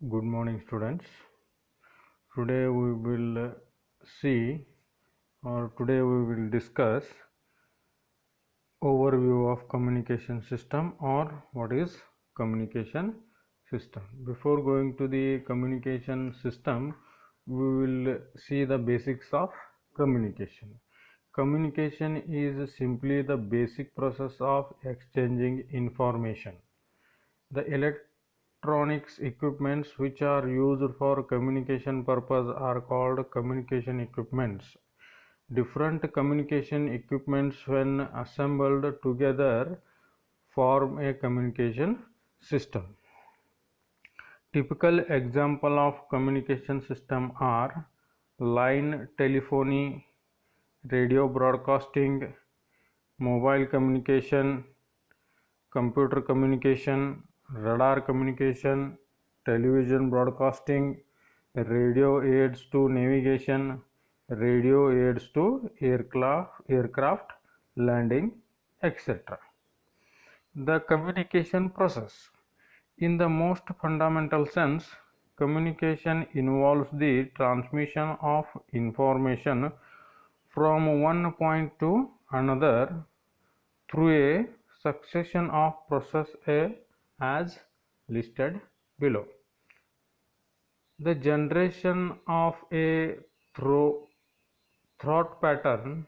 Good morning, students. Today we will see or today we will discuss overview of communication system or what is communication system. Before going to the communication system, we will see the basics of communication. Communication is simply the basic process of exchanging information. The electronics equipments which are used for communication purpose are called communication equipments. Different communication equipments when assembled together form a communication system. Typical example of communication system are line telephony, radio broadcasting, mobile communication, computer communication, radar communication, television broadcasting, radio aids to navigation, radio aids to aircraft landing, etc. The communication process. In the most fundamental sense, communication involves the transmission of information from one point to another through a succession of processes as listed below. The generation of a thought pattern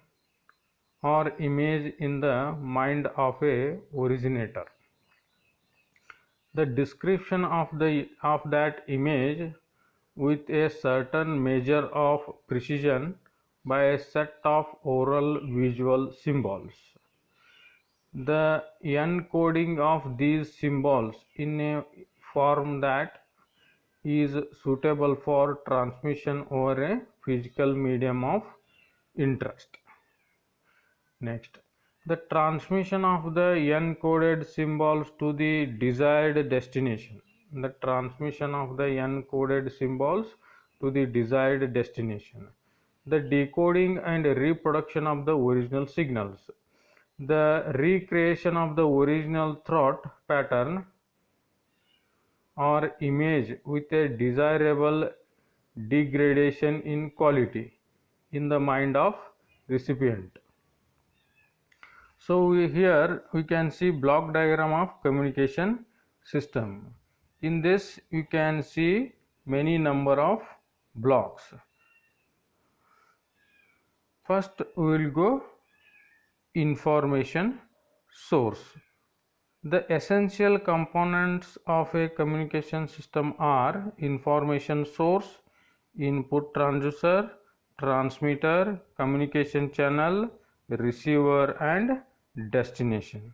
or image in the mind of a originator. The description of that image with a certain measure of precision by a set of oral visual symbols. The encoding of these symbols in a form that is suitable for transmission over a physical medium of interest. Next, the transmission of the encoded symbols to the desired destination. The transmission of the encoded symbols to the desired destination. The decoding and reproduction of the original signals. The recreation of the original thought pattern or image with a desirable degradation in quality in the mind of recipient. So here we can see block diagram of communication system. In this you can see many number of blocks. First we will go information source. The essential components of a communication system are information source, input transducer, transmitter, communication channel, receiver and destination.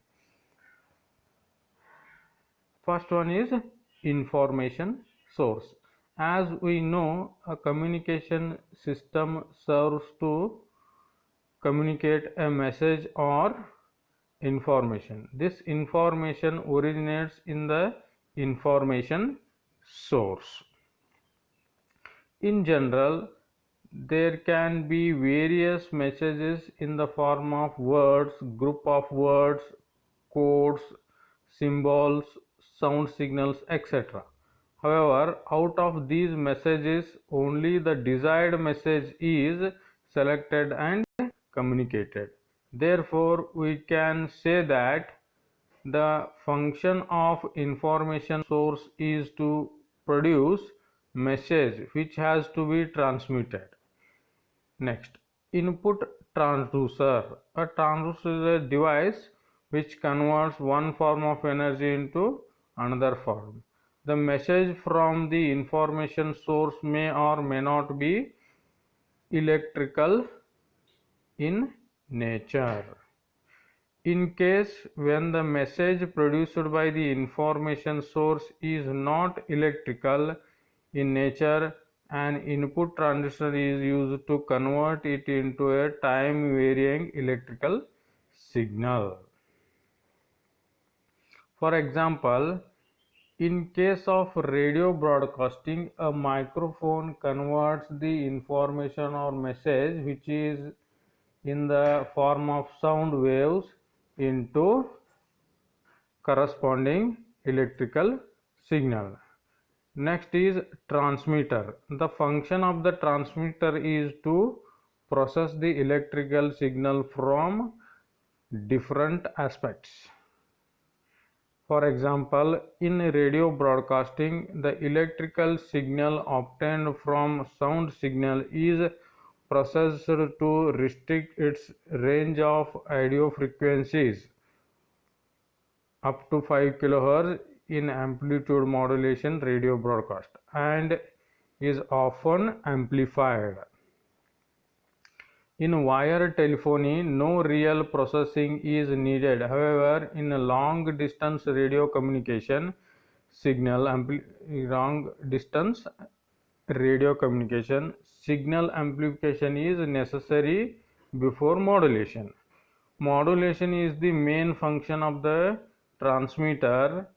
First one is information source. As we know, a communication system serves to communicate a message or information. This information originates in the information source. In general, there can be various messages in the form of words, group of words, codes, symbols, sound signals, etc. However, out of these messages, only the desired message is selected and communicated. Therefore, we can say that the function of information source is to produce message which has to be transmitted. Next, input transducer. A transducer is a device which converts one form of energy into another form. The message from the information source may or may not be electrical in nature. In case when the message produced by the information source is not electrical in nature, an input transistor is used to convert it into a time varying electrical signal. For example, in case of radio broadcasting, a microphone converts the information or message which is in the form of sound waves into corresponding electrical signal. Next is transmitter. The function of the transmitter is to process the electrical signal from different aspects. For example, in radio broadcasting, the electrical signal obtained from sound signal is processed to restrict its range of audio frequencies up to 5 kHz in amplitude modulation radio broadcast and is often amplified. In wire telephony, no real processing is needed. However, in a long distance radio communication, long distance radio communication, signal amplification is necessary before modulation. Modulation is the main function of the transmitter.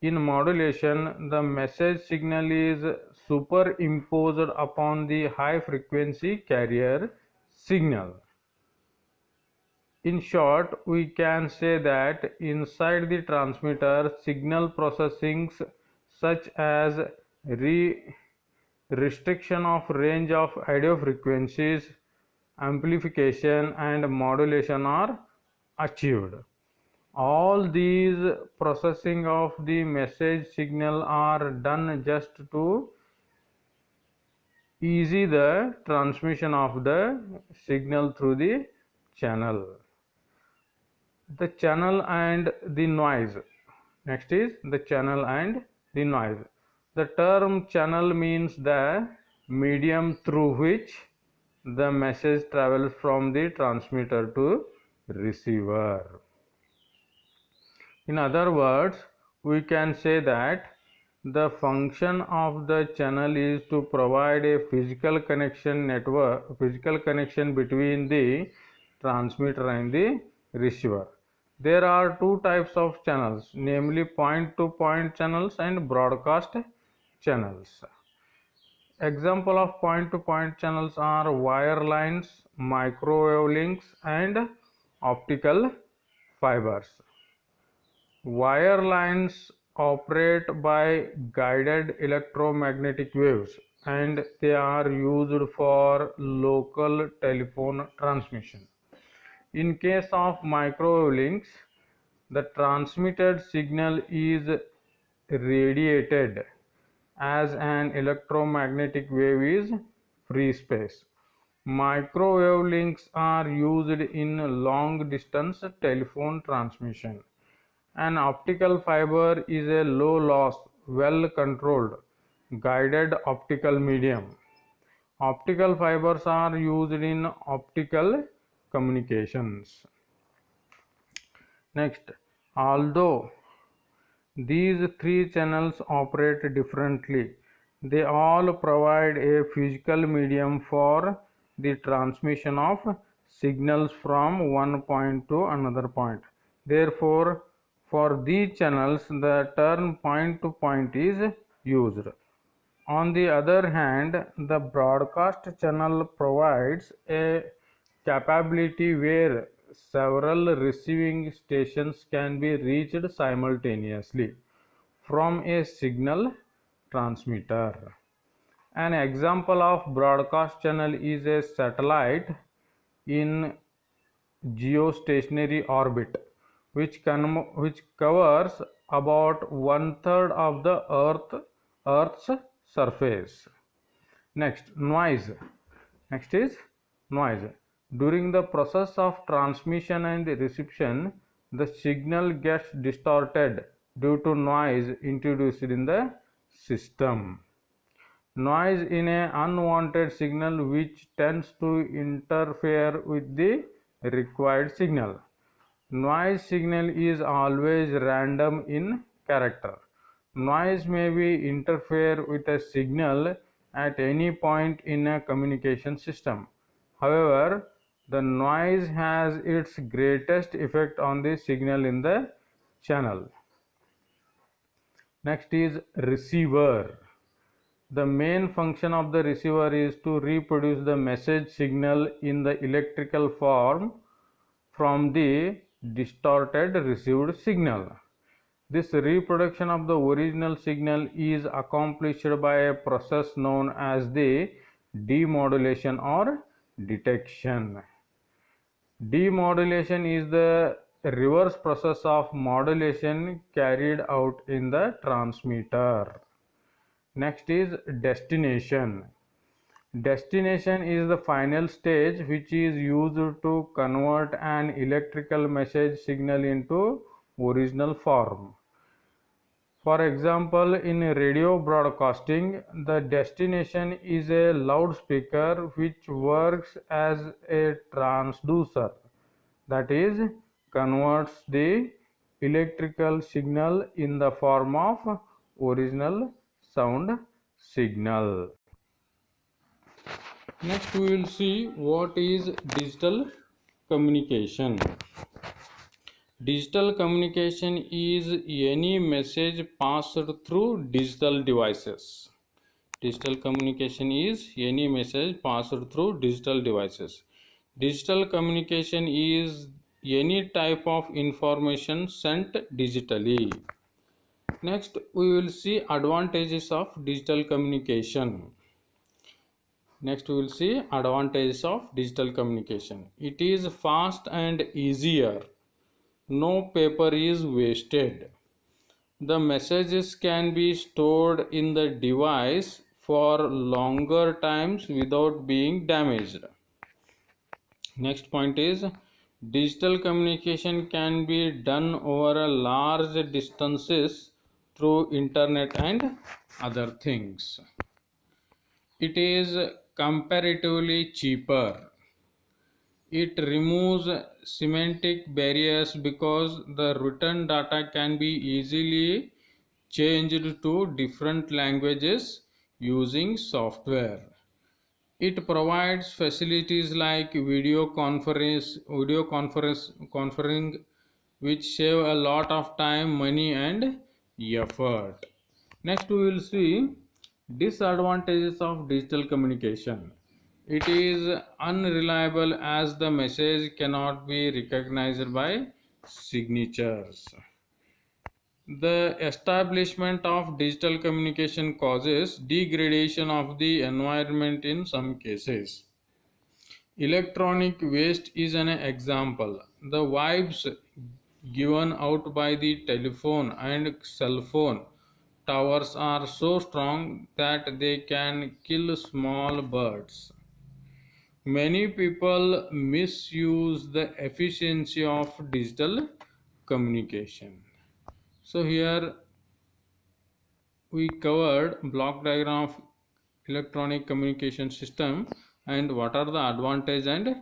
In modulation, the message signal is superimposed upon the high frequency carrier signal. In short, we can say that inside the transmitter, signal processings such as restriction of range of audio frequencies, amplification and modulation are achieved. All these processing of the message signal are done just to ease the transmission of the signal through the channel. The channel and the noise. Next is the channel and the noise. The term channel means the medium through which the message travels from the transmitter to receiver. In other words, we can say that the function of the channel is to provide a physical connection between the transmitter and the receiver. There are two types of channels, namely point-to-point channels and broadcast channels. Example of point-to-point channels are wire lines, microwave links, and optical fibers. Wire lines operate by guided electromagnetic waves and they are used for local telephone transmission. In case of microwave links, the transmitted signal is radiated as an electromagnetic wave is free space. Microwave links are used in long distance telephone transmission. An optical fiber is a low loss, well controlled, guided optical medium. Optical fibers are used in optical communications. Next, although these three channels operate differently, they all provide a physical medium for the transmission of signals from one point to another point. Therefore, for these channels, the term point-to-point is used. On the other hand, the broadcast channel provides a capability where several receiving stations can be reached simultaneously from a signal transmitter. An example of broadcast channel is a satellite in geostationary orbit, which covers about 1/3 of the Earth's surface. Next, noise. Next is noise. During the process of transmission and reception, the signal gets distorted due to noise introduced in the system. Noise in an unwanted signal which tends to interfere with the required signal. Noise signal is always random in character. Noise may be interfere with a signal at any point in a communication system. However, the noise has its greatest effect on the signal in the channel. Next is receiver. The main function of the receiver is to reproduce the message signal in the electrical form from the distorted received signal. This reproduction of the original signal is accomplished by a process known as the demodulation or detection. Demodulation is the reverse process of modulation carried out in the transmitter. Next is destination. Destination is the final stage which is used to convert an electrical message signal into original form. For example, in radio broadcasting, the destination is a loudspeaker which works as a transducer, that is, converts the electrical signal in the form of original sound signal. Next we will see what is digital communication. Digital communication is any message passed through digital devices. Digital communication is any message passed through digital devices. Digital communication is any type of information sent digitally. Next we will see advantages of digital communication. Next we will see advantages of digital communication. It is fast and easier. No paper is wasted. The messages can be stored in the device for longer times without being damaged. Next point is digital communication can be done over a large distances through internet and other things. It is comparatively cheaper. It removes semantic barriers because the written data can be easily changed to different languages using software. It provides facilities like conferring, which save a lot of time, money, and effort. Next, we will see disadvantages of digital communication. It is unreliable as the message cannot be recognized by signatures. The establishment of digital communication causes degradation of the environment in some cases. Electronic waste is an example. The vibes given out by the telephone and cell phone towers are so strong that they can kill small birds. Many people misuse the efficiency of digital communication. So here we covered block diagram of electronic communication system and what are the advantages and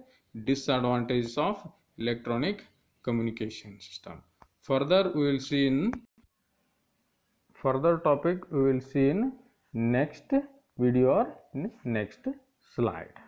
disadvantages of electronic communication system. Further we will see in further topic we will see in next video or in next slide.